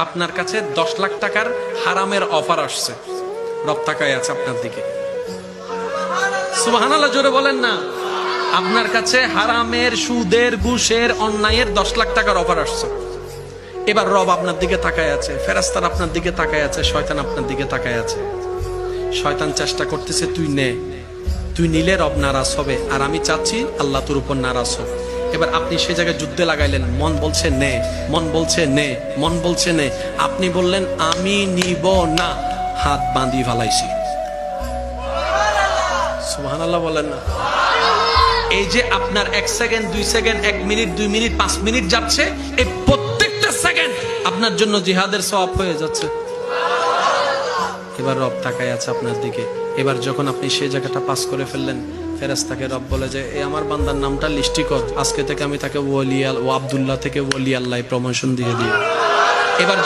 আপনার কাছে 10 লাখ টাকার হারামের অফার আসছে, রব তাকায় আছে আপনার দিকে। সুবহানাল্লাহ, জোরে বলেন না। আপনার কাছে হারামের, সুদের, ঘুষের, অন্যায়ের 10 লাখ টাকার অফার আসছে। এবার রব আপনার দিকে তাকায় আছে, ফেরেশতারা আপনার দিকে তাকায় আছে, শয়তান আপনার দিকে তাকায় আছে। শয়তান চেষ্টা করতেছে তুই নে, তুই নিলে রব নারাজ হবে, আর আমি চাচ্ছি আল্লাহ তোর উপর নারাজ হোক। এবার আপনি সেই জায়গায় যুদ্ধে লাগাইলেন, মন বলছে নে, মন বলছে নে, মন বলছে নে। আপনি বললেন আমি নিব না, হাত বাঁধি ফেলাইছি। সুবহানাল্লাহ বলেন না। এই যে আপনার 1 second, 2 second, 1 minute, 2 minute, 5 minute যাচ্ছে, এই প্রত্যেকটা সেকেন্ড আপনার জন্য জিহাদের সওয়াব হয়ে যাচ্ছে। এবার রব তাকায় আছে আপনার দিকে। এবার যখন আপনি সেই জায়গাটা পাস করে ফেললেন, ফেরেশতাকে রব বলে যে এই আমার বান্দার নামটা লিস্টি কর, আজকে থেকে আমি তাকে ওয়ালি ও আব্দুল্লাহ থেকে ওয়ালি আল্লাহ প্রমোশন দিয়ে দিই। এবার